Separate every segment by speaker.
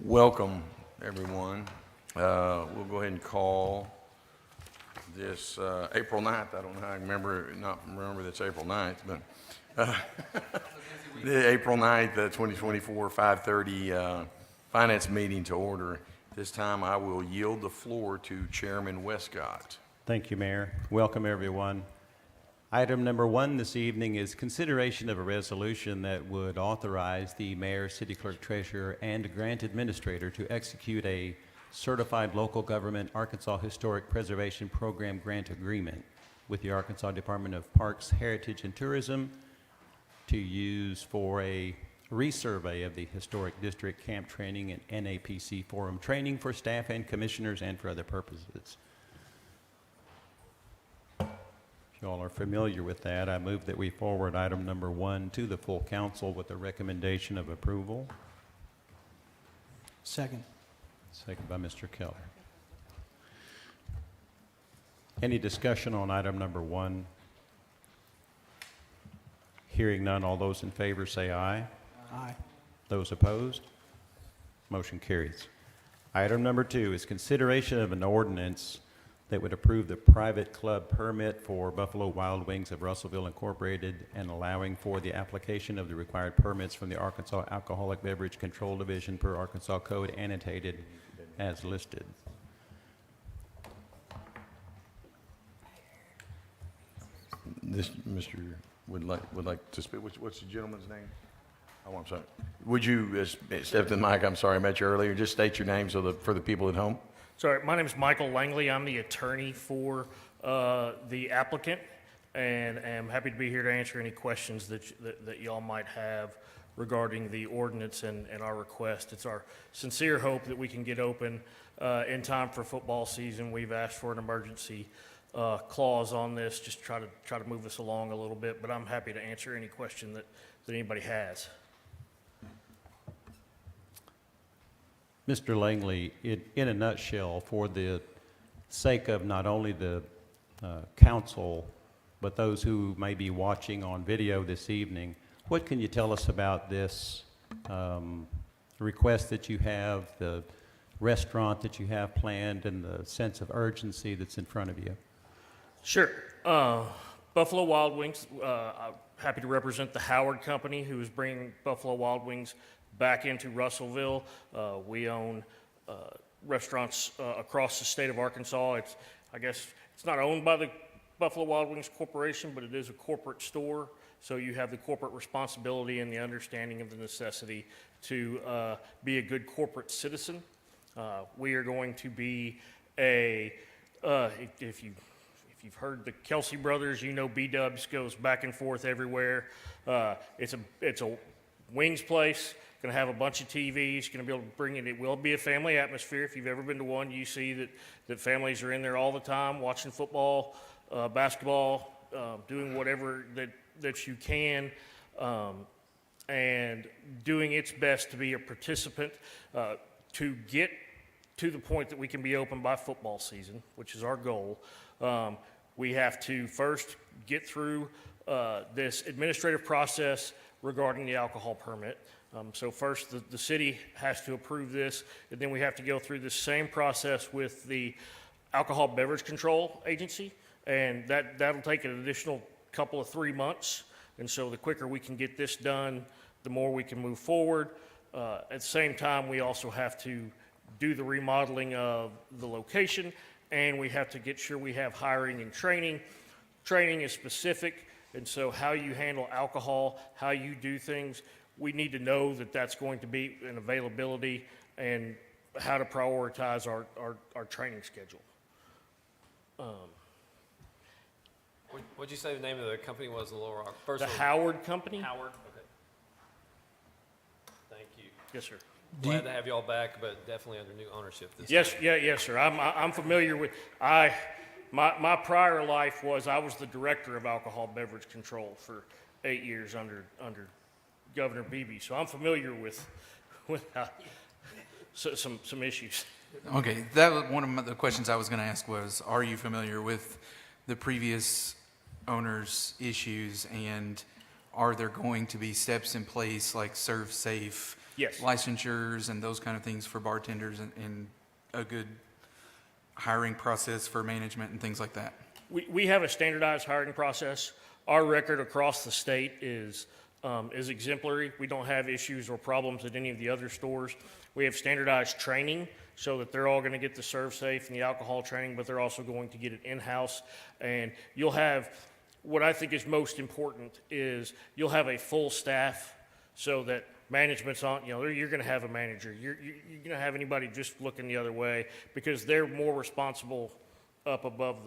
Speaker 1: Welcome, everyone. We'll go ahead and call this April 9th. I don't know how I remember that's April 9th, but the April 9th, 2024, 5:30 Finance meeting to order. This time I will yield the floor to Chairman Westcott.
Speaker 2: Thank you, Mayor. Welcome, everyone. Item number 1 this evening is consideration of a resolution that would authorize the mayor, city clerk, treasurer, and grant administrator to execute a certified local government Arkansas Historic Preservation Program grant agreement with the Arkansas Department of Parks, Heritage, and Tourism to use for a resurvey of the Historic District Camp Training and NAPC Forum training for staff and commissioners and for other purposes. If you all are familiar with that, I move that we forward item number 1 to the full council with a recommendation of approval.
Speaker 3: Second.
Speaker 2: Second by Mr. Keller. Any discussion on item number 1? Hearing none, all those in favor say aye.
Speaker 3: Aye.
Speaker 2: Those opposed? Motion carries. Item number 2 is consideration of an ordinance that would approve the private club permit for Buffalo Wild Wings of Russellville Incorporated and allowing for the application of the required permits from the Arkansas Alcoholic Beverage Control Division per Arkansas Code annotated as listed.
Speaker 1: This Mr. would like to speak. What's the gentleman's name? Oh, I'm sorry. Would you step to the mic? I'm sorry, I met you earlier. Just state your name for the people at home.
Speaker 4: Sorry, my name is Michael Langley. I'm the attorney for the applicant, and am happy to be here to answer any questions that y'all might have regarding the ordinance and our request. It's our sincere hope that we can get open in time for football season. We've asked for an emergency clause on this, just try to move us along a little bit, but I'm happy to answer any question that anybody has.
Speaker 2: Mr. Langley, in a nutshell, for the sake of not only the council, but those who may be watching on video this evening, what can you tell us about this request that you have, the restaurant that you have planned, and the sense of urgency that's in front of you?
Speaker 4: Sure. Buffalo Wild Wings, I'm happy to represent the Howard Company, who is bringing Buffalo Wild Wings back into Russellville. We own restaurants across the state of Arkansas. I guess it's not owned by the Buffalo Wild Wings Corporation, but it is a corporate store. So you have the corporate responsibility and the understanding of the necessity to be a good corporate citizen. We are going to be if you've heard the Kelsey brothers, you know B-Dubs goes back and forth everywhere. It's a wings place. Going to have a bunch of TVs, going to be able to bring in, it will be a family atmosphere. If you've ever been to one, you see that families are in there all the time watching football, basketball, doing whatever that you can, and doing its best to be a participant to get to the point that we can be open by football season, which is our goal. We have to first get through this administrative process regarding the alcohol permit. So first, the city has to approve this, and then we have to go through the same process with the Alcohol Beverage Control Agency, and that'll take an additional couple of 3 months. And so the quicker we can get this done, the more we can move forward. At the same time, we also have to do the remodeling of the location, and we have to get sure we have hiring and training. Training is specific, and so how you handle alcohol, how you do things, we need to know that that's going to be an availability and how to prioritize our training schedule.
Speaker 5: What'd you say the name of the company was in Little Rock?
Speaker 4: The Howard Company?
Speaker 5: Howard? Okay. Thank you.
Speaker 4: Yes, sir.
Speaker 5: Glad to have you all back, but definitely under new ownership this
Speaker 4: Yes,
Speaker 5: time.
Speaker 4: yes, sir. I'm familiar with, my prior life was, I was the director of alcohol beverage control for 8 years under Governor Beebe, so I'm familiar with some issues.
Speaker 6: Okay, that was one of the questions I was going to ask was, are you familiar with the previous owner's issues, and are there going to be steps in place like serve safe
Speaker 4: Yes.
Speaker 6: licensures and those kind of things for bartenders and a good hiring process for management and things like that?
Speaker 4: We have a standardized hiring process. Our record across the state is exemplary. We don't have issues or problems at any of the other stores. We have standardized training so that they're all going to get the serve safe and the alcohol training, but they're also going to get it in-house. And you'll have, what I think is most important is you'll have a full staff so that management's on, you're going to have a manager. You're going to have anybody just looking the other way because they're more responsible up above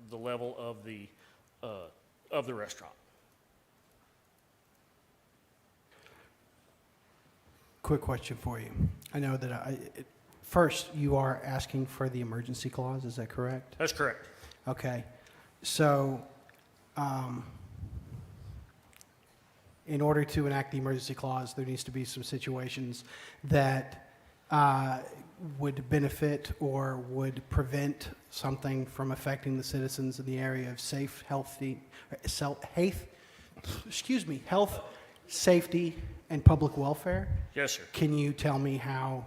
Speaker 4: the level of the restaurant.
Speaker 3: Quick question for you. I know that first you are asking for the emergency clause, is that correct?
Speaker 4: That's correct.
Speaker 3: Okay. So, in order to enact the emergency clause, there needs to be some situations that would benefit or would prevent something from affecting the citizens in the area of health, safety, and public welfare.
Speaker 4: Yes, sir.
Speaker 3: Can you tell me how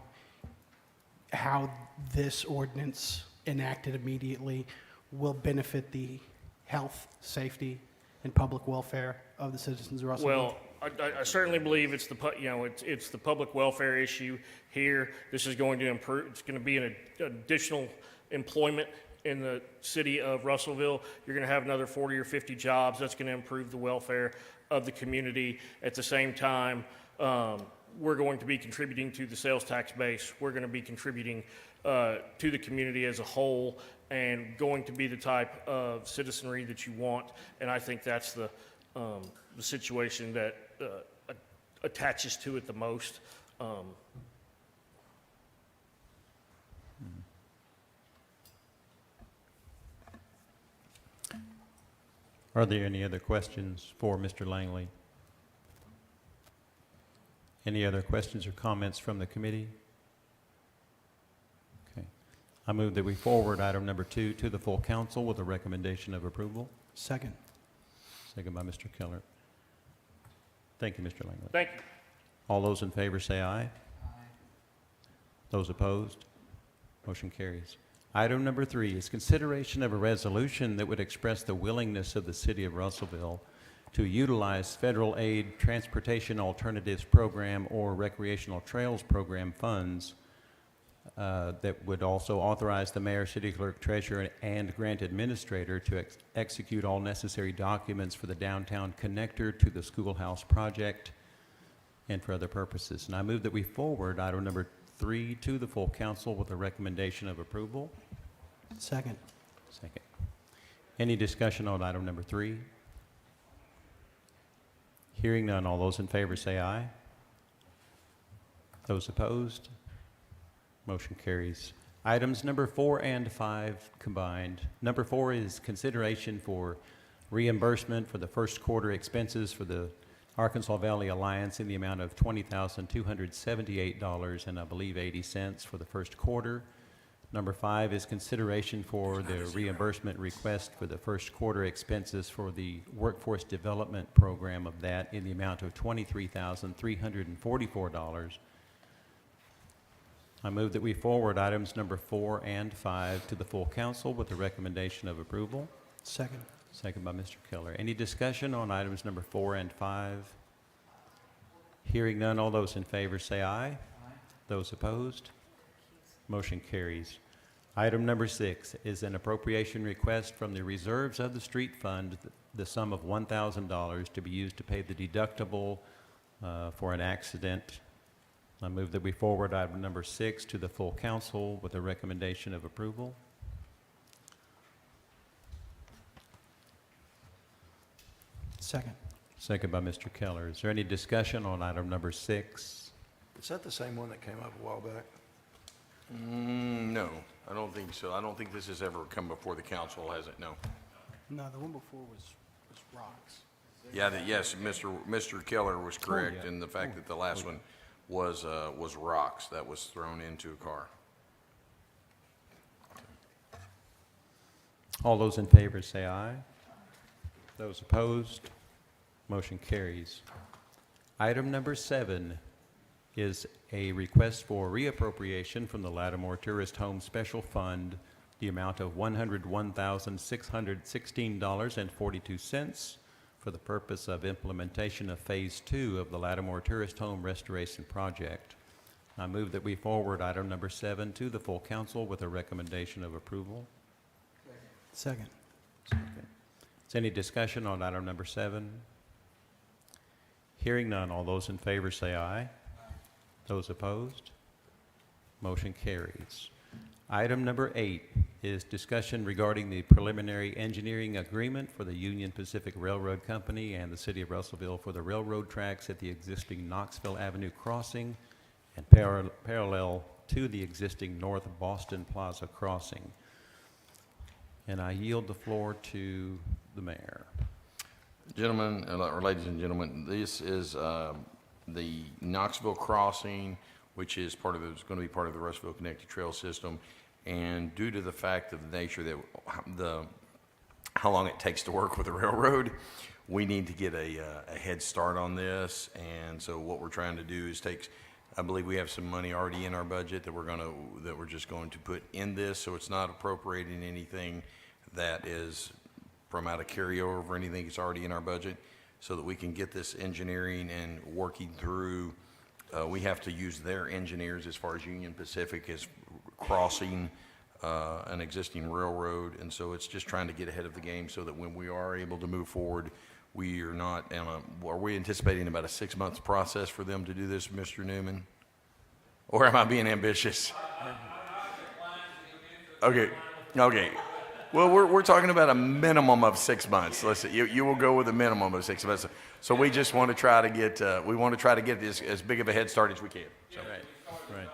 Speaker 3: this ordinance enacted immediately will benefit the health, safety, and public welfare of the citizens of Russellville?
Speaker 4: Well, I certainly believe it's it's the public welfare issue here. This is going to improve. It's going to be an additional employment in the city of Russellville. You're going to have another 40 or 50 jobs. That's going to improve the welfare of the community. At the same time, we're going to be contributing to the sales tax base. We're going to be contributing to the community as a whole and going to be the type of citizenry that you want. And I think that's the situation that attaches to it the most.
Speaker 2: Are there any other questions for Mr. Langley? Any other questions or comments from the committee? Okay. I move that we forward item number 2 to the full council with a recommendation of approval.
Speaker 3: Second.
Speaker 2: Second by Mr. Keller. Thank you, Mr. Langley.
Speaker 4: Thank you.
Speaker 2: All those in favor say aye. Aye. Those opposed? Motion carries. Item number 3 is consideration of a resolution that would express the willingness of the city of Russellville to utilize federal aid transportation alternatives program or recreational trails program funds that would also authorize the mayor, city clerk, treasurer, and grant administrator to execute all necessary documents for the downtown connector to the schoolhouse project and for other purposes. And I move that we forward item number 3 to the full council with a recommendation of approval.
Speaker 3: Second.
Speaker 2: Second. Any discussion on item number 3? Hearing none, all those in favor say aye. Those opposed? Motion carries. Items number 4 and 5 combined. Number 4 is consideration for reimbursement for the first quarter expenses for the Arkansas Valley Alliance in the amount of $20,278 and I believe 80 cents for the first quarter. Number 5 is consideration for the reimbursement request for the first quarter expenses for the workforce development program of that in the amount of $23,344. I move that we forward items number 4 and 5 to the full council with a recommendation of approval.
Speaker 3: Second.
Speaker 2: Second by Mr. Keller. Any discussion on items number 4 and 5? Hearing none, all those in favor say aye. Aye. Those opposed? Motion carries. Item number 6 is an appropriation request from the reserves of the street fund, the sum of $1,000 to be used to pay the deductible for an accident. I move that we forward item number 6 to the full council with a recommendation of approval.
Speaker 3: Second.
Speaker 2: Second by Mr. Keller. Is there any discussion on item number 6?
Speaker 7: Is that the same one that came up a while back?
Speaker 1: No, I don't think so. I don't think this has ever come before the council, has it? No.
Speaker 3: No, the one before was rocks.
Speaker 1: Yeah, yes, Mr. Keller was correct in the fact that the last one was rocks that was thrown into a car.
Speaker 2: All those in favor say aye. Those opposed? Motion carries. Item number 7 is a request for reappropriation from the Lattimore Tourist Home Special Fund, the amount of $101,616.42 for the purpose of implementation of Phase 2 of the Lattimore Tourist Home Restoration Project. I move that we forward item number 7 to the full council with a recommendation of approval.
Speaker 3: Second.
Speaker 2: Is any discussion on item number 7? Hearing none, all those in favor say aye. Those opposed? Motion carries. Item number 8 is discussion regarding the preliminary engineering agreement for the Union Pacific Railroad Company and the City of Russellville for the railroad tracks at the existing Knoxville Avenue crossing and parallel to the existing North Boston Plaza crossing. And I yield the floor to the mayor.
Speaker 1: Gentlemen, or ladies and gentlemen, this is the Knoxville crossing, which is going to be part of the Russellville Connected Trail System. And due to the fact of the nature that how long it takes to work with the railroad, we need to get a head start on this. And so what we're trying to do is I believe we have some money already in our budget that we're just going to put in this, so it's not appropriating anything that is from out of carryover or anything that's already in our budget, so that we can get this engineering and working through. We have to use their engineers as far as Union Pacific is crossing an existing railroad, and so it's just trying to get ahead of the game so that when we are able to move forward, we are not, are we anticipating about a 6-month process for them to do this, Mr. Newman? Or am I being ambitious? Okay. Well, we're talking about a minimum of 6 months. Listen, you will go with a minimum of 6 months. So we just want to try to get this as big of a head start as we can. So.
Speaker 2: Right.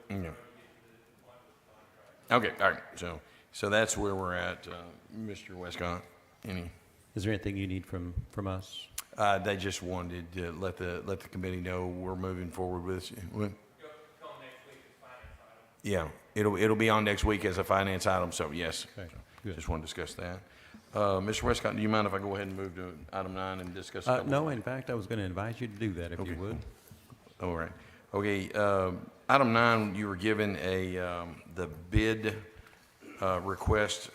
Speaker 1: Yeah. Okay, all right. So that's where we're at, Mr. Westcott.
Speaker 2: Is there anything you need from us?
Speaker 1: They just wanted to let the committee know we're moving forward with this. Yeah, it'll be on next week as a finance item. So yes,
Speaker 2: Okay, good.
Speaker 1: just want to discuss that. Mr. Westcott, do you mind if I go ahead and move to item 9 and discuss? a couple
Speaker 2: No, in fact, I was going to invite you to do that if you
Speaker 1: Okay.
Speaker 2: would.
Speaker 1: All right. Okay. Item 9, you were given the bid request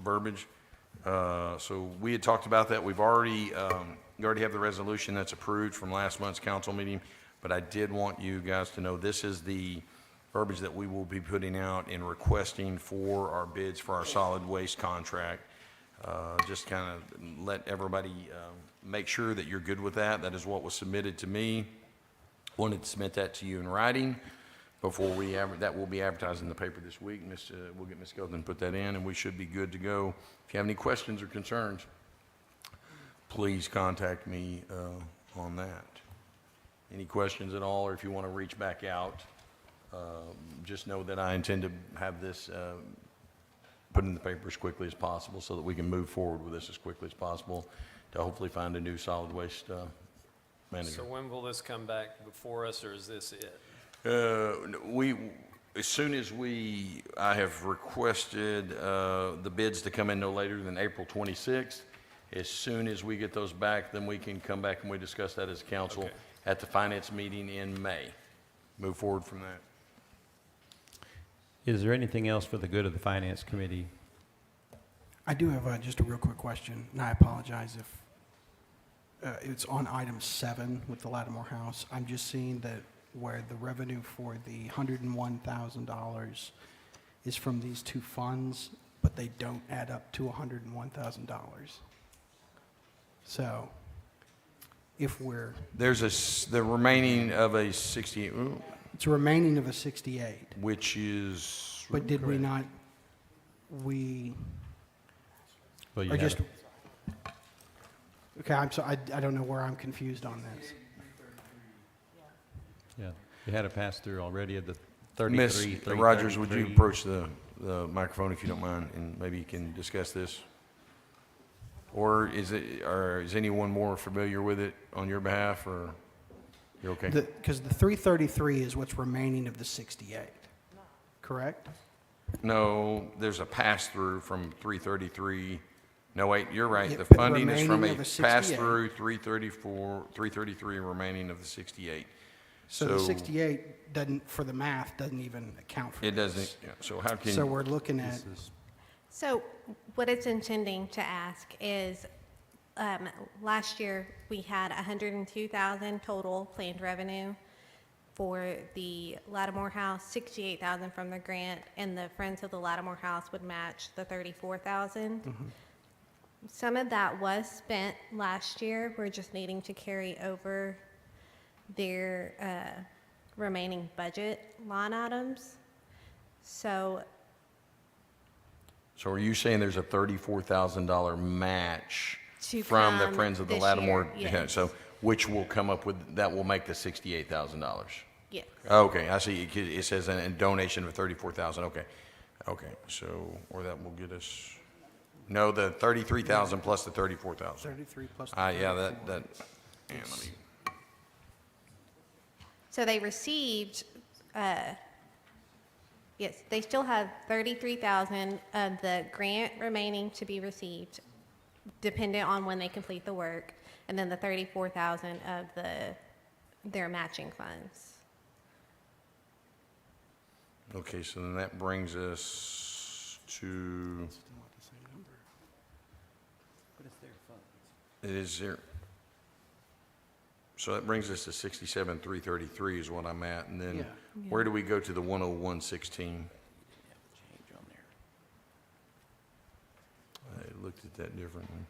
Speaker 1: verbiage. So we had talked about that. We already have the resolution that's approved from last month's council meeting, but I did want you guys to know this is the verbiage that we will be putting out and requesting for our bids for our solid waste contract. Just kind of let everybody make sure that you're good with that. That is what was submitted to me. Wanted to submit that to you in writing before that will be advertised in the paper this week. We'll get Ms. Skelton to put that in, and we should be good to go. If you have any questions or concerns, please contact me on that. Any questions at all, or if you want to reach back out, just know that I intend to have this put in the paper as quickly as possible so that we can move forward with this as quickly as possible to hopefully find a new solid waste manager.
Speaker 5: So when will this come back before us, or is this it?
Speaker 1: As soon as I have requested the bids to come in no later than April 26th. As soon as we get those back, then we can come back and we discuss that as a council
Speaker 5: Okay.
Speaker 1: at the finance meeting in May. Move forward from that.
Speaker 2: Is there anything else for the good of the Finance Committee?
Speaker 3: I do have just a real quick question, and I apologize if it's on item 7 with the Lattimore House. I'm just seeing that where the revenue for the $101,000 is from these two funds, but they don't add up to $101,000. So if
Speaker 1: There's the remaining of a 68,
Speaker 3: it's a remaining of a 68,
Speaker 1: which is,
Speaker 3: but did we not,
Speaker 2: Well, you
Speaker 3: or
Speaker 2: had
Speaker 3: just, okay, I'm sorry, I don't know where I'm confused on this.
Speaker 2: you had a pass-through already of the
Speaker 1: Miss
Speaker 2: 33.
Speaker 1: Rogers, would you
Speaker 2: 333.
Speaker 1: approach the microphone if you don't mind, and maybe you can discuss this? Or is anyone more familiar with it on your behalf, or you're okay?
Speaker 3: Because the 333 is what's remaining of the 68, correct?
Speaker 1: No, there's a pass-through from 333 No, wait, you're right.
Speaker 3: Yeah,
Speaker 1: The
Speaker 3: the
Speaker 1: funding is from a
Speaker 3: remaining of the 68.
Speaker 1: pass-through 333 remaining of the 68.
Speaker 3: So the 68 doesn't, for the math, doesn't even account for
Speaker 1: It
Speaker 3: this.
Speaker 1: doesn't, yeah, so how can?
Speaker 3: So we're looking at,
Speaker 8: So what it's intending to ask is, last year, we had 102,000 total planned revenue for the Lattimore House, 68,000 from the grant, and the Friends of the Lattimore House would match the 34,000. Some of that was spent last year. We're just needing to carry over their remaining budget line items. So
Speaker 1: So are you saying there's a $34,000 match
Speaker 8: To
Speaker 1: from the
Speaker 8: come
Speaker 1: Friends of the
Speaker 8: this
Speaker 1: Lattimore?
Speaker 8: year,
Speaker 1: Yeah,
Speaker 8: yes.
Speaker 1: so, which will come up with, that will make the $68,000?
Speaker 8: yes.
Speaker 1: Okay, I see. It says a donation of 34,000, okay. Okay, so, or that will get us, no, the 33,000 plus the 34,000.
Speaker 3: 33 plus the
Speaker 1: Yeah,
Speaker 3: 34.
Speaker 1: that, yeah, let me,
Speaker 8: So they received, yes, they still have 33,000 of the grant remaining to be received, dependent on when they complete the work, and then the 34,000 of their matching funds.
Speaker 1: okay, so then that brings us to, it is there. So that brings us to 67,333 is what I'm at, and then
Speaker 3: Yeah.
Speaker 1: where do we go to the 10116? I looked at that differently.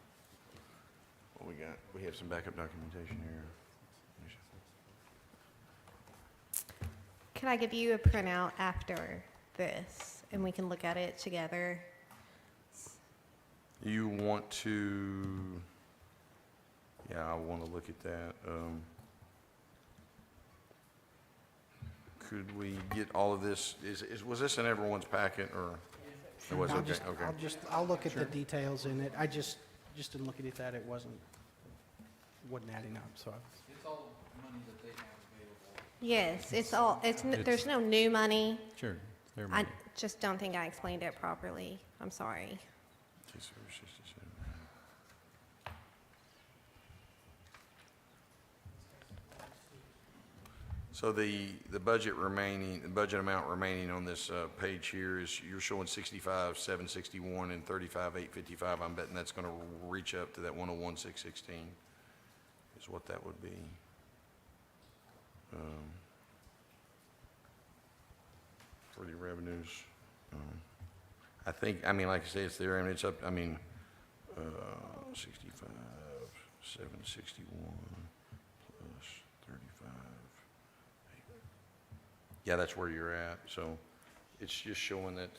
Speaker 1: What we got? We have some backup documentation here.
Speaker 8: Can I give you a printout after this, and we can look at it together?
Speaker 1: You want to, yeah, I want to look at that. Could we get all of this, was this in everyone's packet, or? It was, okay, okay.
Speaker 3: I'll look at the details in it. I just in looking at that, it wasn't adding up, so.
Speaker 6: It's all money that they have available.
Speaker 8: Yes, there's no new money.
Speaker 2: Sure. There
Speaker 8: I
Speaker 2: may-
Speaker 8: just don't think I explained it properly. I'm sorry.
Speaker 1: So the budget remaining, the budget amount remaining on this page here is, you're showing 65,761 and 35,855. I'm betting that's going to reach up to that 101,616 is what that would be. For the revenues. I think, I mean, like I say, it's there, and it's up, I mean, 65, 761 plus 35. Yeah, that's where you're at, so it's just showing that,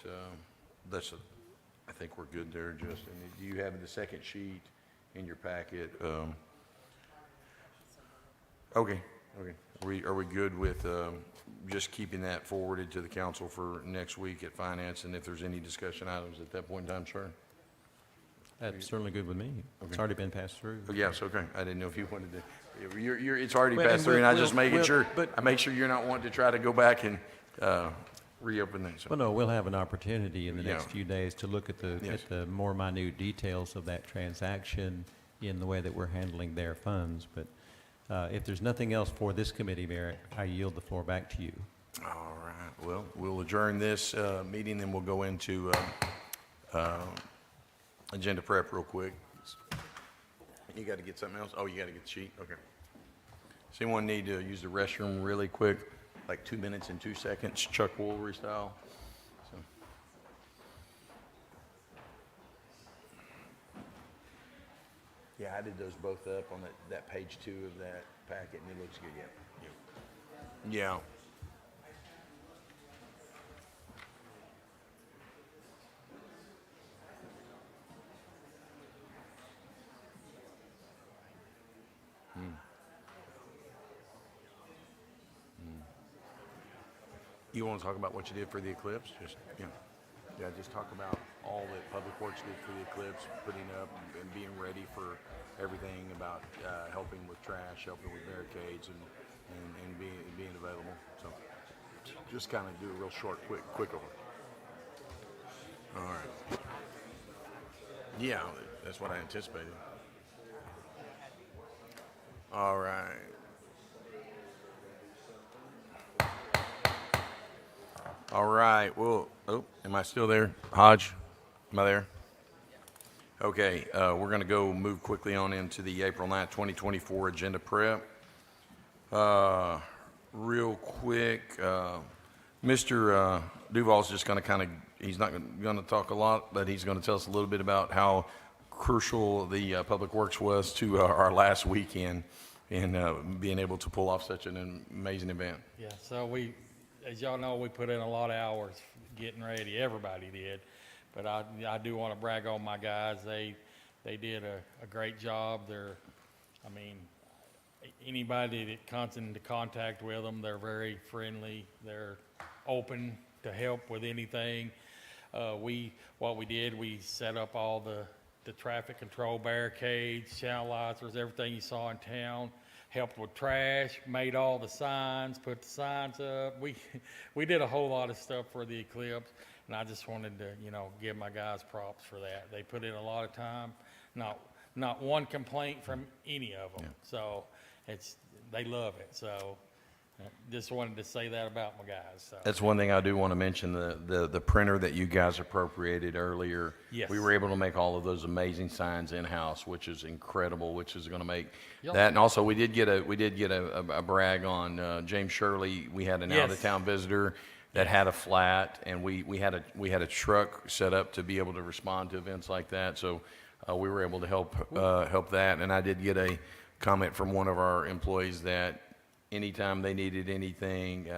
Speaker 1: I think we're good there, Justin. Do you have the second sheet in your packet? Okay. Are we good with, just keeping that forwarded to the council for next week at finance, and if there's any discussion items at that point in time, sure?
Speaker 2: That's certainly good with me. It's
Speaker 1: Okay.
Speaker 2: already been passed through.
Speaker 1: Yes, okay, I didn't know if you wanted to, it's already
Speaker 2: Well,
Speaker 1: passed
Speaker 2: and
Speaker 1: through, and I
Speaker 2: we'll-
Speaker 1: just making
Speaker 2: we'll-
Speaker 1: sure,
Speaker 2: but-
Speaker 1: I make sure you're not wanting to try to go back and, reopen that, so.
Speaker 2: Well, no, we'll have an opportunity in the next
Speaker 1: Yeah.
Speaker 2: few days to look at
Speaker 1: Yes.
Speaker 2: the more minute details of that transaction in the way that we're handling their funds. But if there's nothing else for this committee, Mayor, I yield the floor back to you.
Speaker 1: All right, well, we'll adjourn this meeting, then we'll go into agenda prep real quick. You got to get something else? Oh, you got to get the sheet? Okay. Does anyone need to use the restroom really quick, like 2 minutes and 2 seconds, Chuck Woolery style? So. Yeah, I did those both up on that page 2 of that packet, and it looks good, yeah. Yeah. You want to talk about what you did for the eclipse? Yeah, just talk about all that Public Works did for the eclipse, putting up and being ready for everything about helping with trash, helping with barricades, and being available. So just kind of do a real short, quick over. All right. Yeah, that's what I anticipated. All right. All right, well, oh, am I still there? Hodge, am I there? Okay, we're going to go move quickly on into the April 9th, 2024 agenda prep. Real quick, Mr. Duval's just going to he's not going to talk a lot, but he's going to tell us a little bit about how crucial the Public Works was to our last weekend in being able to pull off such an amazing event.
Speaker 9: Yeah, so as y'all know, we put in a lot of hours getting ready. Everybody did. But I do want to brag on my guys. They did a great job. Anybody that comes into contact with them, they're very friendly. They're open to help with anything. What we did, we set up all the traffic control barricades, channelizers, everything you saw in town. Helped with trash, made all the signs, put the signs up. We did a whole lot of stuff for the eclipse, and I just wanted to, give my guys props for that. They put in a lot of time, not one complaint from any of them.
Speaker 1: Yeah.
Speaker 9: So they love it. So just wanted to say that about my guys. So.
Speaker 1: That's one thing I do want to mention, the printer that you guys appropriated earlier.
Speaker 9: Yes.
Speaker 1: We were able to make all of those amazing signs in-house, which is incredible, which is going to make
Speaker 9: Yep.
Speaker 1: that. And also, we did get a brag on James Shirley. We had an
Speaker 9: Yes.
Speaker 1: out-of-town visitor that had a flat, and we had a truck set up to be able to respond to events like that. So we were able to help that. And I did get a comment from one of our employees that anytime they needed anything,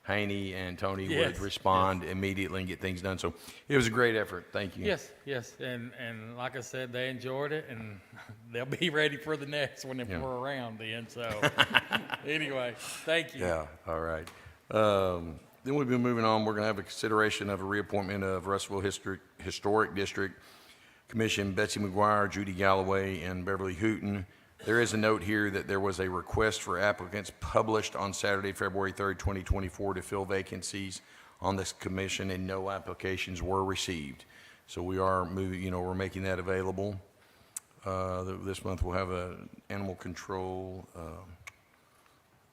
Speaker 1: Haney and Tony
Speaker 9: Yes,
Speaker 1: would respond immediately and get things done. So it was a great effort. Thank you.
Speaker 9: Yes, and like I said, they enjoyed it, and they'll be ready for the next one if
Speaker 1: Yeah.
Speaker 9: we're around then. So anyway, thank you.
Speaker 1: Yeah, all right. Then we've been moving on. We're going to have a consideration of a reappointment of Russellville Historic District Commission, Betsy McGuire, Judy Galloway, and Beverly Hooton. There is a note here that there was a request for applicants published on Saturday, February 3rd, 2024 to fill vacancies on this commission, and no applications were received. So we are moving, we're making that available. This month we'll have an animal control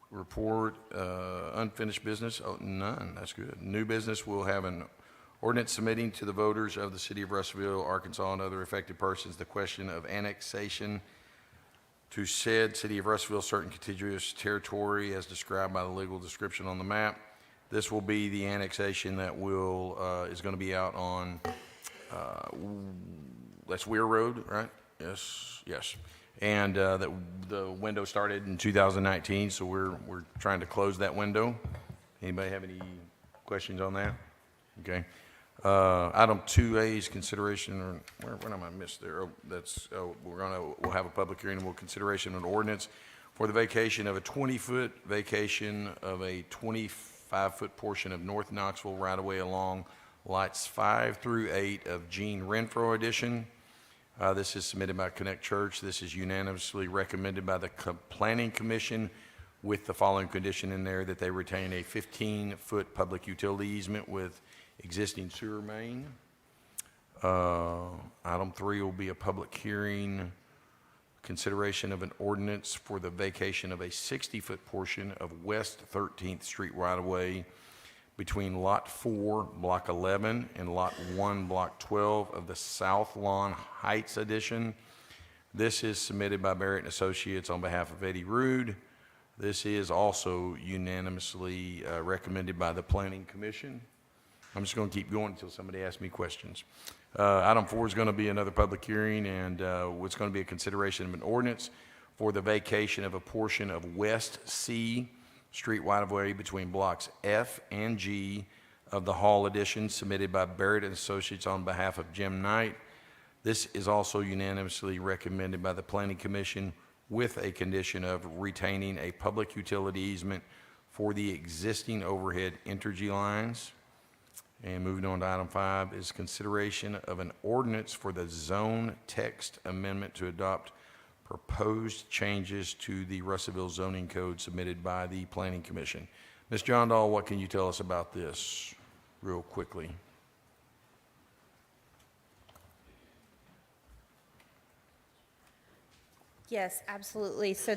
Speaker 1: report. Unfinished business, none, that's good. New business, we'll have an ordinance submitting to the voters of the city of Russellville, Arkansas, and other affected persons the question of annexation to said city of Russellville certain contiguous territory as described by the legal description on the map. This will be the annexation that is going to be out on, that's Weir Road, right? Yes. And the window started in 2019, so we're trying to close that window. Anybody have any questions on that? Okay. Item 2A is consideration, or where am I missed there? We'll have a public hearing and we'll consideration of an ordinance for the vacation of a 20-foot vacation of a 25-foot portion of North Knoxville right-of-way along lots 5 through 8 of Gene Renfro Edition. This is submitted by Connect Church. This is unanimously recommended by the Planning Commission with the following condition in there, that they retain a 15-foot public utility easement with existing sewer main. Item 3 will be a public hearing, consideration of an ordinance for the vacation of a 60-foot portion of West 13th Street right-of-way between Lot 4, Block 11, and Lot 1, Block 12 of the South Lawn Heights Edition. This is submitted by Barrett and Associates on behalf of Eddie Rude. This is also unanimously recommended by the Planning Commission. I'm just going to keep going until somebody asks me questions. Item 4 is going to be another public hearing, and it's going to be a consideration of an ordinance for the vacation of a portion of West C Street right-of-way between blocks F and G of the Hall Edition, submitted by Barrett and Associates on behalf of Jim Knight. This is also unanimously recommended by the Planning Commission with a condition of retaining a public utility easement for the existing overhead Entergy lines. And moving on to item 5 is consideration of an ordinance for the zone text amendment to adopt proposed changes to the Russellville zoning code submitted by the Planning Commission. Ms. John Dahl, what can you tell us about this real quickly?
Speaker 10: Yes, absolutely. So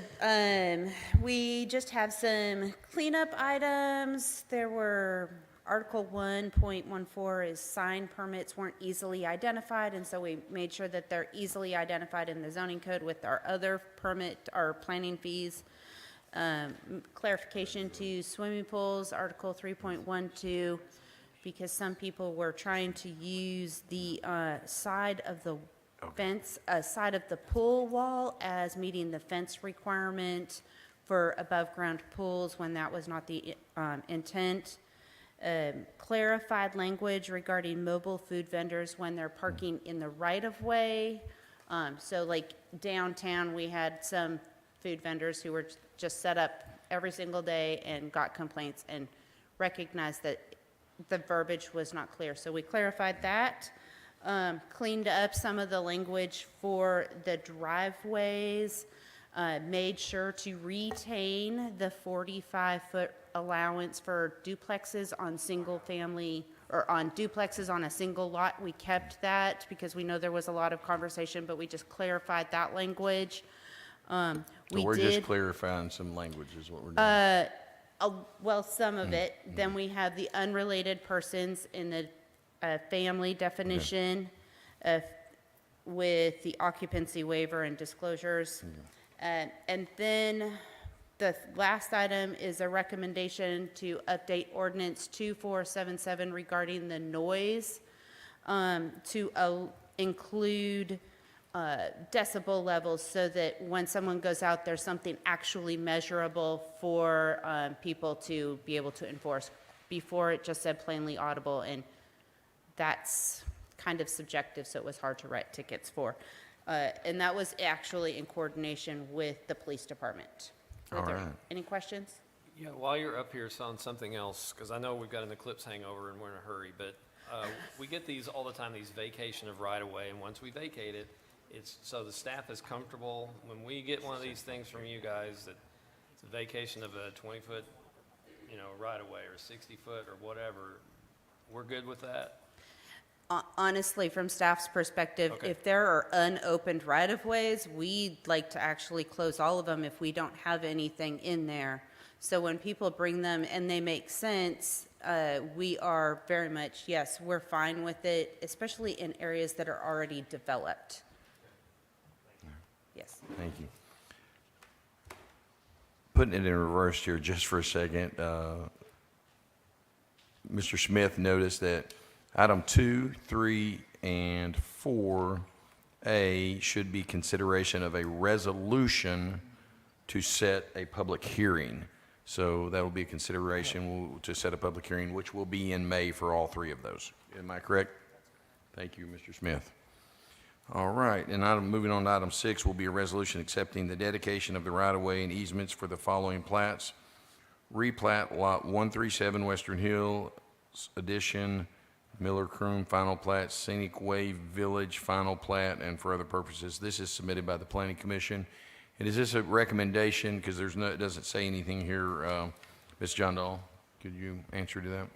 Speaker 10: we just have some cleanup items. There were Article 1.14 is sign permits weren't easily identified, and so we made sure that they're easily identified in the zoning code with our other permit, our planning fees. Clarification to swimming pools, Article 3.12, because some people were trying to use the side of the fence, side of the pool wall as meeting the fence requirement for above-ground pools when that was not the intent. Clarified language regarding mobile food vendors when they're parking in the right-of-way. So like downtown, we had some food vendors who were just set up every single day and got complaints and recognized that the verbiage was not clear. So we clarified that. Cleaned up some of the language for the driveways, made sure to retain the 45-foot allowance for duplexes on single-family, or on duplexes on a single lot. We kept that because we know there was a lot of conversation, but we just clarified that language.
Speaker 1: So
Speaker 10: We
Speaker 1: we're
Speaker 10: did,
Speaker 1: just clarifying some language is what we're doing.
Speaker 10: well, some of it. Then we have the unrelated persons in the family definition with the occupancy waiver and disclosures. And then the last item is a recommendation to update ordinance 2477 regarding the noise to include decibel levels so that when someone goes out, there's something actually measurable for people to be able to enforce. Before, it just said plainly audible, and that's kind of subjective, so it was hard to write tickets for. And that was actually in coordination with the police department.
Speaker 1: All right.
Speaker 10: Any questions?
Speaker 5: Yeah, while you're up here, on something else, because I know we've got an eclipse hangover and we're in a hurry, but we get these all the time, these vacation of right-of-way, and once we vacate it, it's so the staff is comfortable. When we get one of these things from you guys, that it's a vacation of a 20-foot, right-of-way or 60-foot or whatever, we're good with that?
Speaker 10: Honestly, from staff's perspective,
Speaker 5: Okay.
Speaker 10: if there are unopened right-of-ways, we'd like to actually close all of them if we don't have anything in there. So when people bring them and they make sense, we are very much, yes, we're fine with it, especially in areas that are already developed. Yes.
Speaker 1: Thank you. Putting it in reverse here just for a second, Mr. Smith noticed that item 2, 3, and 4A should be consideration of a resolution to set a public hearing. So that will be a consideration to set a public hearing, which will be in May for all three of those. Am I correct? Thank you, Mr. Smith. All right, and moving on to item 6 will be a resolution accepting the dedication of the right-of-way and easements for the following plats. Replat Lot 137 Western Hill Addition, Miller Croom Final Plat, Scenic Way Village Final Plat, and for other purposes. This is submitted by the Planning Commission. And is this a recommendation? Because it doesn't say anything here. Ms. John Dahl, could you answer to that?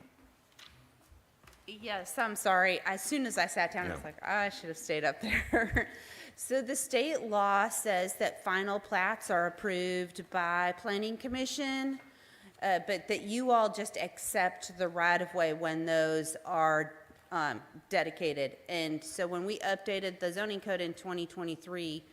Speaker 10: Yes, I'm sorry. As soon as I sat down, I was like, I should have stayed up there. So the state law says that final plats are approved by Planning Commission, but that you all just accept the right-of-way when those are dedicated. And so when we updated the zoning code in 2023,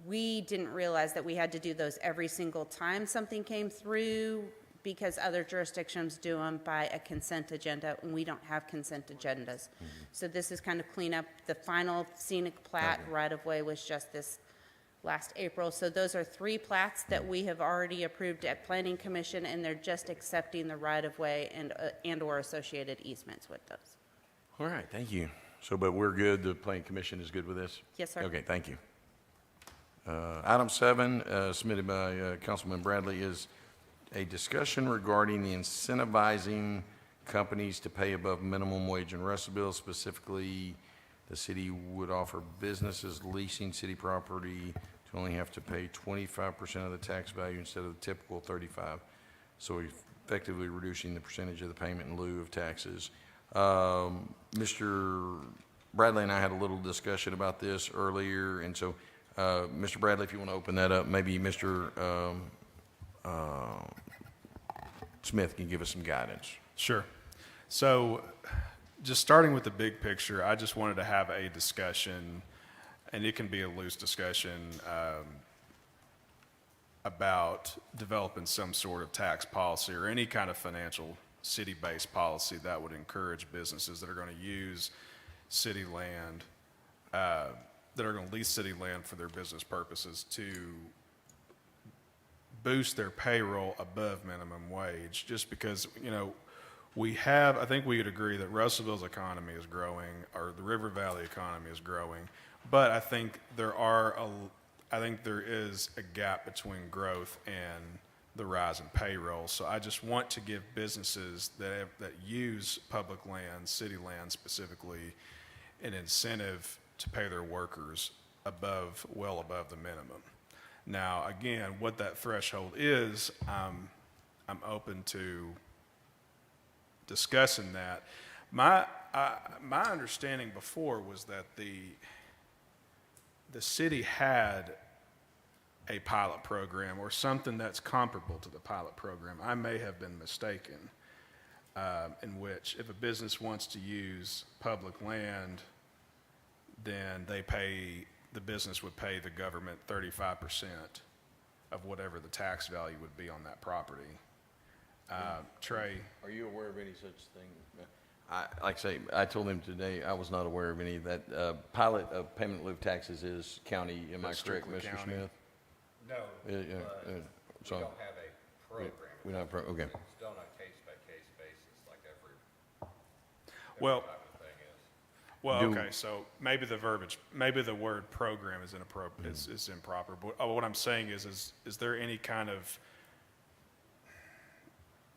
Speaker 10: we didn't realize that we had to do those every single time something came through, because other jurisdictions do them by a consent agenda, and we don't have consent agendas. So this is kind of clean up. The final scenic plat right-of-way was just this last April. So those are 3 plats that we have already approved at Planning Commission, and they're just accepting the right-of-way and or associated easements with those.
Speaker 1: All right, thank you. So, but we're good, the Planning Commission is good with this?
Speaker 10: Yes, sir.
Speaker 1: Okay, thank you. Item 7, submitted by Councilman Bradley, is a discussion regarding the incentivizing companies to pay above minimum wage in Russellville. Specifically, the city would offer businesses leasing city property to only have to pay 25% of the tax value instead of the typical 35%. So effectively reducing the percentage of the payment in lieu of taxes. Mr. Bradley and I had a little discussion about this earlier, and so Mr. Bradley, if you want to open that up, maybe Mr. Smith can give us some guidance.
Speaker 11: Sure. So, just starting with the big picture, I just wanted to have a discussion, and it can be a loose discussion, about developing some sort of tax policy or any kind of financial city-based policy that would encourage businesses that are going to use city land, that are going to lease city land for their business purposes to boost their payroll above minimum wage, just because, you know, I think we would agree that Russellville's economy is growing, or the River Valley economy is growing, but I think there is a gap between growth and the rise in payroll. So I just want to give businesses that use public land, city land specifically, an incentive to pay their workers well above the minimum. Now, again, what that threshold is, I'm open to discussing that. My understanding before was that the city had a pilot program or something that's comparable to the pilot program. I may have been mistaken, in which if a business wants to use public land, then the business would pay the government 35% of whatever the tax value would be on that property. Trey?
Speaker 1: Are you aware of any such thing? Like I say, I told him today I was not aware of any of that. Pilot of payment in lieu of taxes is county, am I
Speaker 11: That's
Speaker 1: correct,
Speaker 11: strictly
Speaker 1: Mr.
Speaker 11: county.
Speaker 1: Smith?
Speaker 12: No,
Speaker 1: Yeah, yeah,
Speaker 12: but
Speaker 1: yeah.
Speaker 12: we
Speaker 1: So,
Speaker 12: don't have a program.
Speaker 1: we don't have okay.
Speaker 12: It's done on a case-by-case basis, like every
Speaker 11: Well,
Speaker 12: type of thing is.
Speaker 11: Well,
Speaker 1: Do-
Speaker 11: okay, so maybe the word program is inappropriate, is improper, but what I'm saying is there any kind of,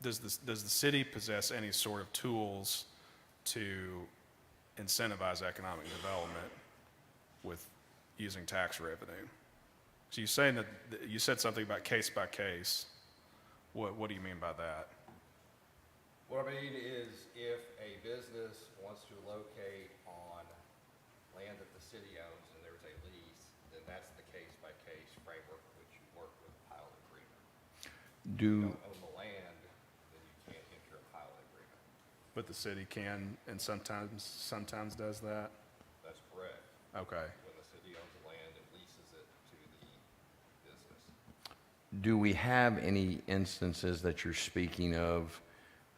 Speaker 11: does the city possess any sort of tools to incentivize economic development with using tax revenue? So you're saying that, you said something about case by case. What do you mean by that?
Speaker 12: What I mean is if a business wants to locate on land that the city owns and there's a lease, then that's the case-by-case framework which you work with a pilot agreement. If you don't own the land, then you can't enter a pilot agreement.
Speaker 11: But the city can, and sometimes does that?
Speaker 12: That's correct.
Speaker 11: Okay.
Speaker 12: When the city owns the land, it leases it to the business.
Speaker 1: Do we have any instances that you're speaking of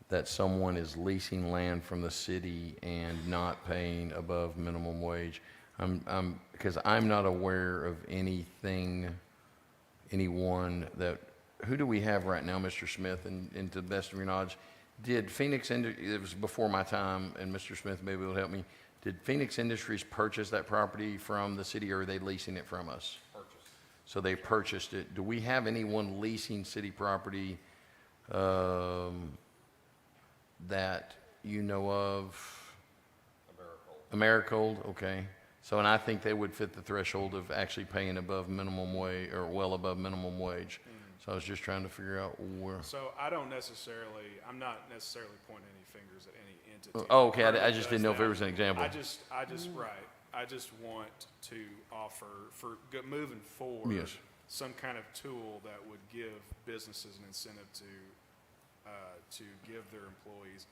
Speaker 1: that someone is leasing land from the city and not paying above minimum wage? Because I'm not aware of anyone who do we have right now, Mr. Smith, and to the best of your knowledge, did Phoenix, it was before my time, and Mr. Smith maybe will help me, did Phoenix Industries purchase that property from the city, or are they leasing it from us?
Speaker 12: Purchase.
Speaker 1: So they purchased it. Do we have anyone leasing city property that you know of? Americold, okay. So, and I think they would fit the threshold of actually paying above minimum wage, or well above minimum wage. So I was just trying to figure out where.
Speaker 11: So I'm not necessarily pointing any fingers at any entity.
Speaker 1: Oh, okay, I
Speaker 11: that
Speaker 1: just
Speaker 11: does
Speaker 1: didn't know if
Speaker 11: that.
Speaker 1: there was an example.
Speaker 11: I just want to offer, moving forward.
Speaker 1: Yes.
Speaker 11: Some kind of tool that would give businesses an incentive to give their employees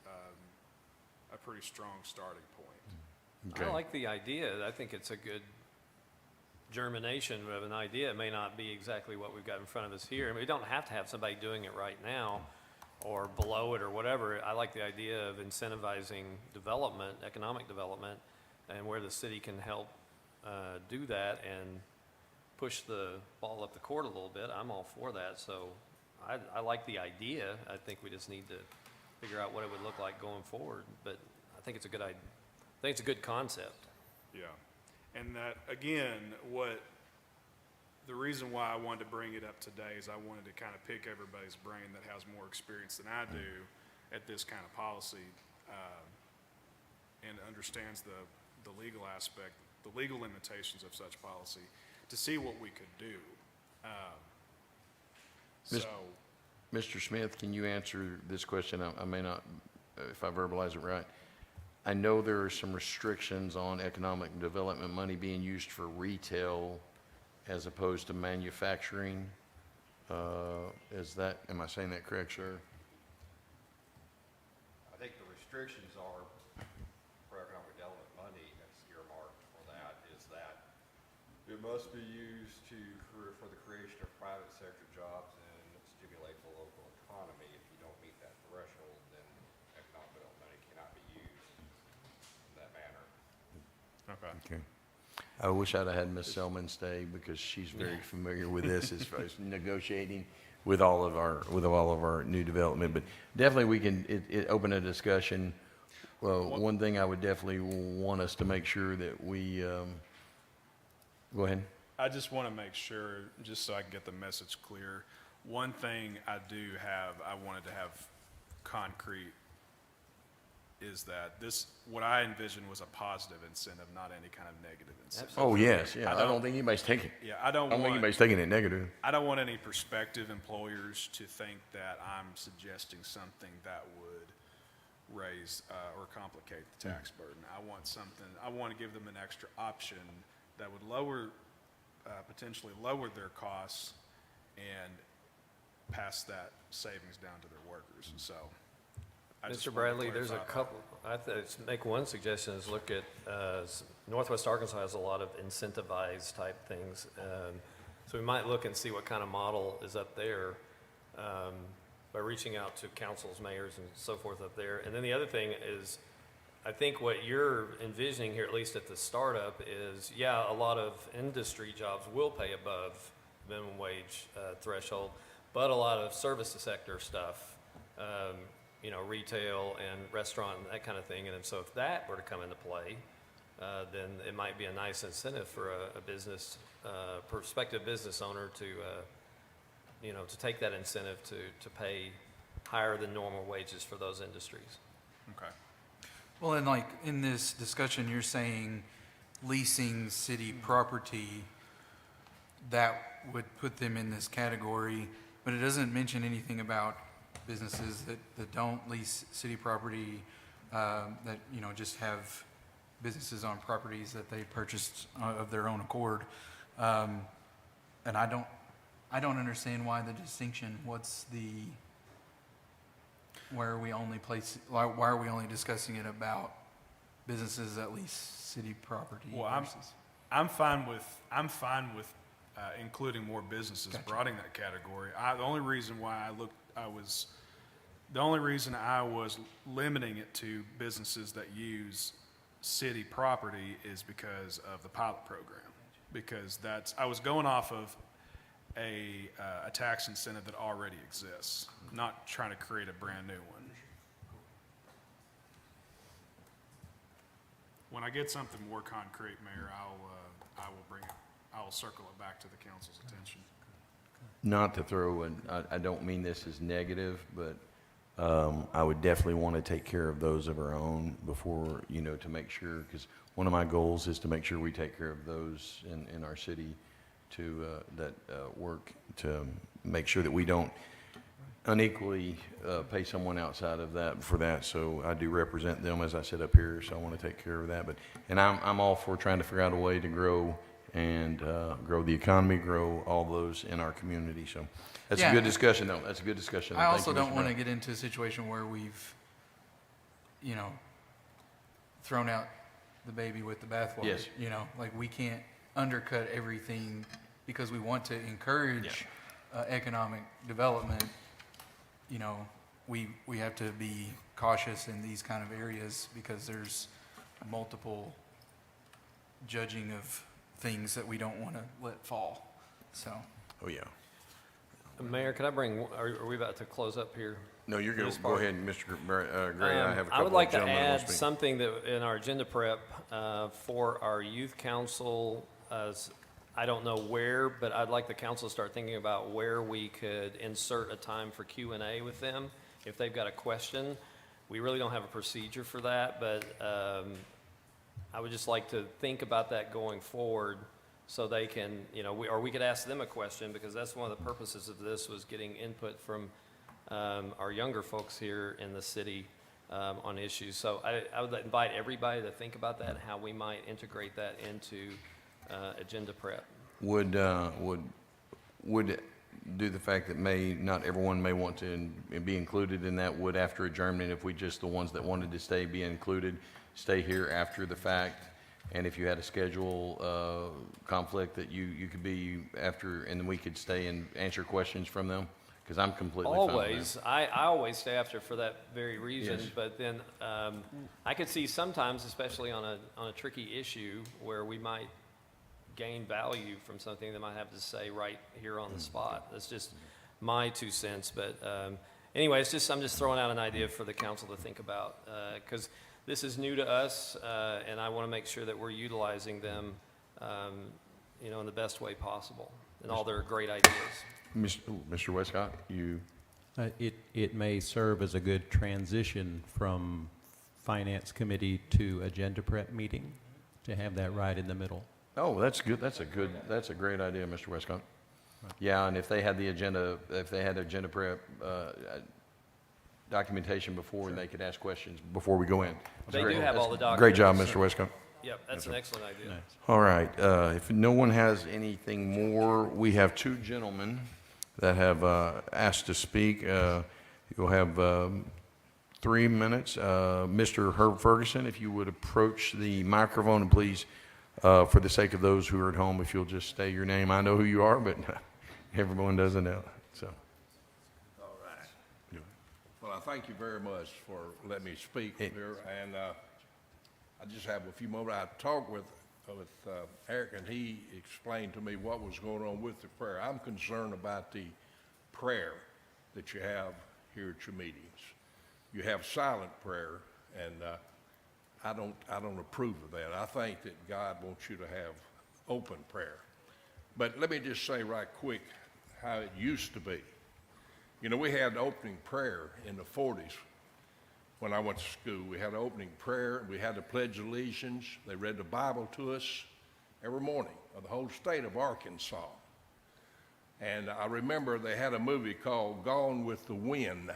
Speaker 11: a pretty strong starting point.
Speaker 1: Okay.
Speaker 5: I like the idea. I think it's a good germination of an idea. It may not be exactly what we've got in front of us here. I mean, we don't have to have somebody doing it right now or below it or whatever. I like the idea of incentivizing development, economic development, and where the city can help do that and push the ball up the court a little bit. I'm all for that. So I like the idea. I think we just need to figure out what it would look like going forward. But I think it's a good idea. I think it's a good concept.
Speaker 11: Yeah. And that, again, the reason why I wanted to bring it up today is I wanted to kind of pick everybody's brain that has more experience than I do at this kind of policy, and understands the legal aspect, the legal limitations of such policy, to see what we could do.
Speaker 1: Mr. Smith, can you answer this question? I may not, if I verbalize it right. I know there are some restrictions on economic development money being used for retail as opposed to manufacturing. Am I saying that correct, sir?
Speaker 12: I think the restrictions are, for economic development money that's earmarked for that, is that it must be used for the creation of private sector jobs and stimulate the local economy. If you don't meet that threshold, then economic development money cannot be used in that manner.
Speaker 11: Okay.
Speaker 1: Okay. I wish I'd have had Ms. Selman stay because she's very familiar with this as far as negotiating with all of our new development. But definitely we can open a discussion. Well, one thing I would definitely want us to make sure that we, go ahead.
Speaker 11: I just want to make sure, just so I can get the message clear, one thing I wanted to have concrete is that what I envisioned was a positive incentive, not any kind of negative incentive.
Speaker 1: Oh, yes, yeah. I don't think anybody's taking,
Speaker 11: Yeah, I don't
Speaker 1: think
Speaker 11: want,
Speaker 1: anybody's taking it negative.
Speaker 11: I don't want any prospective employers to think that I'm suggesting something that would raise or complicate the tax burden. I want to give them an extra option that would potentially lower their costs and pass that savings down to their workers. So, I just
Speaker 5: Mr.
Speaker 11: wanted to
Speaker 5: Bradley, there's a
Speaker 11: clarify.
Speaker 5: couple, make one suggestion is look at, Northwest Arkansas has a lot of incentivized type things. So we might look and see what kind of model is up there by reaching out to councils, mayors, and so forth up there. And then the other thing is, I think what you're envisioning here, at least at the startup, is, a lot of industry jobs will pay above minimum wage threshold, but a lot of service sector stuff, retail and restaurant and that kind of thing. And so if that were to come into play, then it might be a nice incentive for a business, prospective business owner to take that incentive to pay higher than normal wages for those industries.
Speaker 11: Okay.
Speaker 6: Well, and like in this discussion, you're saying leasing city property, that would put them in this category, but it doesn't mention anything about businesses that don't lease city property, that, just have businesses on properties that they purchased of their own accord. And I don't understand why the distinction. Why are we only discussing it about businesses that lease city property?
Speaker 11: Well,
Speaker 6: versus-
Speaker 11: I'm fine with including more businesses, broadening that category. The only reason I was limiting it to businesses that use city property is because of the pilot program. Because I was going off of a tax incentive that already exists, not trying to create a brand new one. When I get something more concrete, Mayor, I will circle it back to the council's attention.
Speaker 1: Not to throw I don't mean this as negative, but I would definitely want to take care of those of our own before, to make sure, because one of my goals is to make sure we take care of those in our city that work to make sure that we don't unequally pay someone outside of that for that. So I do represent them, as I said up here, so I want to take care of that. And I'm all for trying to figure out a way to grow and grow the economy, grow all those in our community. So that's a good discussion, though. That's a good discussion.
Speaker 6: I
Speaker 1: Thank
Speaker 6: also
Speaker 1: you,
Speaker 6: don't
Speaker 1: Mr.
Speaker 6: want to
Speaker 1: Brown.
Speaker 6: get into a situation where we've, thrown out the baby with the bathwater.
Speaker 1: Yes.
Speaker 6: Like we can't undercut everything because we want to encourage economic development. We have to be cautious in these kind of areas because there's multiple judging of things that we don't want to let fall. So.
Speaker 1: Oh, yeah.
Speaker 5: Mayor, can I are we about to close up here?
Speaker 1: No, you're good.
Speaker 5: This
Speaker 1: Go
Speaker 5: part?
Speaker 1: ahead, Mr. Gray. I have a
Speaker 5: I would
Speaker 1: couple
Speaker 5: like
Speaker 1: of
Speaker 5: to
Speaker 1: gentlemen who will
Speaker 5: add
Speaker 1: speak.
Speaker 5: something that in our agenda prep for our youth council. I don't know where, but I'd like the council to start thinking about where we could insert a time for Q&A with them if they've got a question. We really don't have a procedure for that, but I would just like to think about that going forward so they can, or we could ask them a question, because that's one of the purposes of this, was getting input from our younger folks here in the city on issues. So I would invite everybody to think about that and how we might integrate that into agenda prep.
Speaker 1: would do the fact that not everyone may want to be included in that, would after adjournment, if we just, the ones that wanted to stay, be included, stay here after the fact? And if you had a schedule conflict that you could be after, and then we could stay and answer questions from them? Because I'm completely fine with that.
Speaker 5: Always. I always stay after for that very reason.
Speaker 1: Yes.
Speaker 5: But then I could see sometimes, especially on a tricky issue, where we might gain value from something they might have to say right here on the spot. That's just my 2 cents. But anyway, I'm just throwing out an idea for the council to think about, because this is new to us, and I want to make sure that we're utilizing them, in the best way possible, and all their great ideas.
Speaker 1: Mr. Westcott, you,
Speaker 2: It may serve as a good transition from Finance Committee to Agenda Prep meeting, to have that right in the middle.
Speaker 1: oh, that's good, that's a great idea, Mr. Westcott. Yeah, and if they had agenda prep documentation before, and they could ask questions before we go in.
Speaker 5: They do have all the documents.
Speaker 1: Great job, Mr. Westcott.
Speaker 5: Yep, that's an excellent idea.
Speaker 2: Nice.
Speaker 1: All right, if no one has anything more, we have two gentlemen that have asked to speak. You'll have 3 minutes. Mr. Herb Ferguson, if you would approach the microphone, and please, for the sake of those who are at home, if you'll just say your name. I know who you are, but everyone doesn't know, so.
Speaker 7: All right. Well, I thank you very much for letting me speak here, and I just have a few moments. I talked with Eric, and he explained to me what was going on with the prayer. I'm concerned about the prayer that you have here at your meetings. You have silent prayer, and I don't approve of that. I think that God wants you to have open prayer. But let me just say right quick how it used to be. You know, we had opening prayer in the 40s when I went to school. We had opening prayer. We had the Pledge of Allegiance. They read the Bible to us every morning of the whole state of Arkansas. And I remember they had a movie called Gone with the Wind.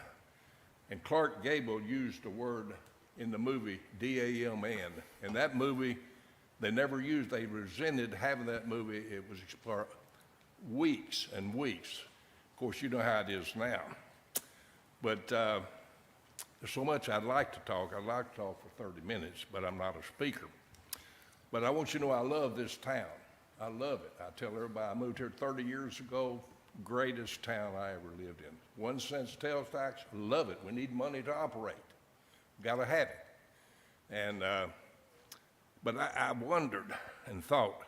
Speaker 7: And Clark Gable used the word in the movie D-A-M-N. And that movie, they never used, they resented having that movie. It was for weeks and weeks. Of course, you know how it is now. But there's so much I'd like to talk. I'd like to talk for 30 minutes, but I'm not a speaker. But I want you to know I love this town. I love it. I tell everybody I moved here 30 years ago, greatest town I ever lived in. 1 cent sales tax, love it. We need money to operate. Got to have it. And, but I wondered and thought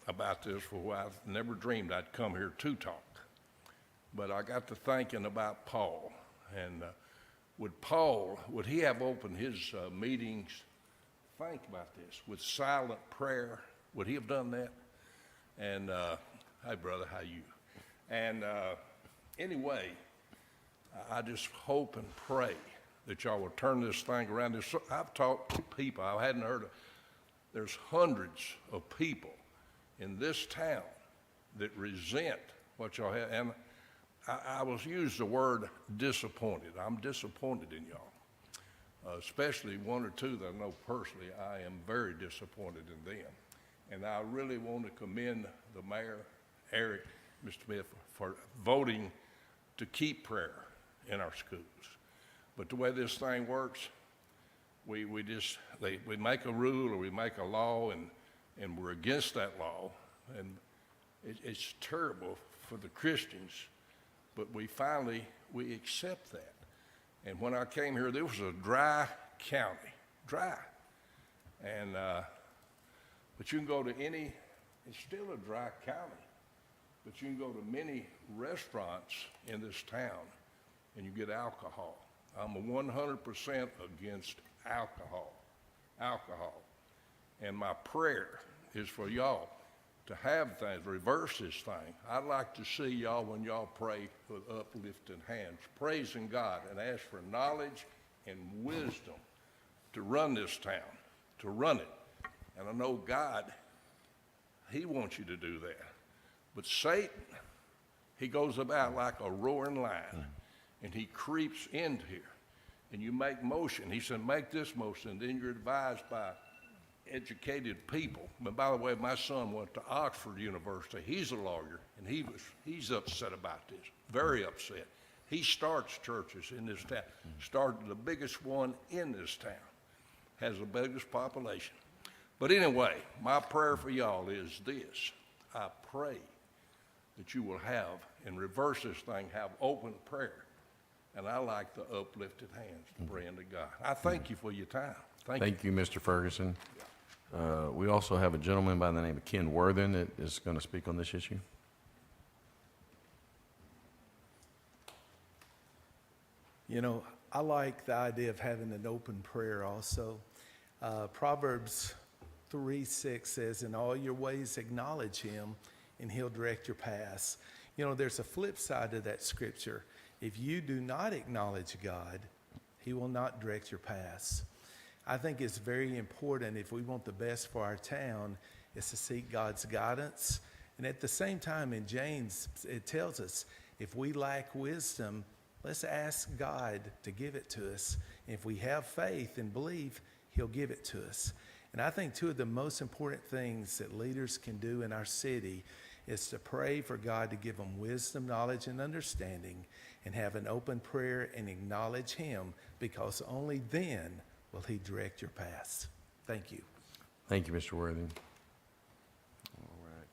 Speaker 7: about this for a while. I never dreamed I'd come here to talk. But I got to thinking about Paul. And would he have opened his meetings, think about this, with silent prayer? Would he have done that? And, hey brother, how you? And anyway, I just hope and pray that y'all will turn this thing around. I've talked to people, I hadn't heard of, there's hundreds of people in this town that resent what y'all have. And I was used the word disappointed. I'm disappointed in y'all, especially one or two that I know personally. I am very disappointed in them. And I really want to commend the mayor, Eric, Mr. Smith, for voting to keep prayer in our schools. But the way this thing works, we make a rule or we make a law, and we're against that law. And it's terrible for the Christians. But we accept that. And when I came here, there was a dry county, dry. And, but you can go to it's still a dry county, but you can go to many restaurants in this town and you get alcohol. I'm 100% against alcohol. And my prayer is for y'all to have things, reverse this thing. I'd like to see y'all, when y'all pray with uplifted hands, praising God, and ask for knowledge and wisdom to run this town, to run it. And I know God, he wants you to do that. But Satan, he goes about like a roaring lion, and he creeps into here. And you make motion. He said, make this motion. Then you're advised by educated people. But by the way, my son went to Oxford University. He's a lawyer, and he's upset about this, very upset. He starts churches in this town, started the biggest one in this town, has the biggest population. But anyway, my prayer for y'all is this. I pray that you will have, and reverse this thing, have open prayer. And I like the uplifted hands praying to God. I thank you for your time.
Speaker 1: Thank you, Mr. Ferguson. We also have a gentleman by the name of Ken Worthen that is going to speak on this issue.
Speaker 13: You know, I like the idea of having an open prayer also. Proverbs 3:6 says, in all your ways acknowledge him, and he'll direct your paths. You know, there's a flip side to that scripture. If you do not acknowledge God, he will not direct your paths. I think it's very important, if we want the best for our town, is to seek God's guidance. And at the same time, in James, it tells us, if we lack wisdom, let's ask God to give it to us. And if we have faith and believe, he'll give it to us. And I think two of the most important things that leaders can do in our city is to pray for God to give them wisdom, knowledge, and understanding, and have an open prayer and acknowledge him, because only then will he direct your paths. Thank you.
Speaker 1: Thank you, Mr. Worthing. All right.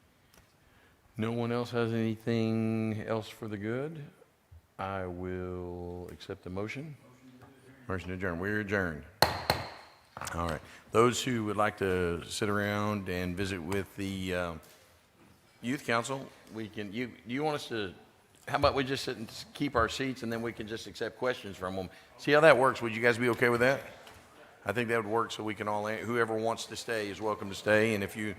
Speaker 1: No one else has anything else for the good? I will accept the motion. Motion to adjourn. We're adjourned. All right. Those who would like to sit around and visit with the youth council, we can. You want us to? How about we just sit and keep our seats, and then we can just accept questions from them. See how that works? Would you guys be okay with that? I think that would work, so we can all. Whoever wants to stay is welcome to stay, and if you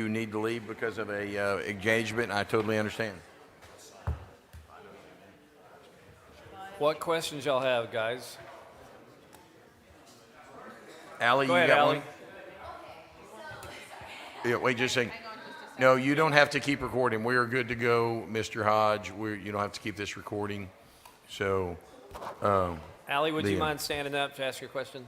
Speaker 1: need to leave because of a engagement, I totally understand.
Speaker 5: What questions y'all have, guys?
Speaker 1: Allie,
Speaker 5: Go
Speaker 1: you
Speaker 5: ahead,
Speaker 1: got
Speaker 5: Allie.
Speaker 1: one? Yeah, wait just a second. No, you don't have to keep recording. We are good to go, Mr. Hodge. You don't have to keep this recording. So,
Speaker 5: Allie, would you
Speaker 1: Liam.
Speaker 5: mind standing up to ask your question?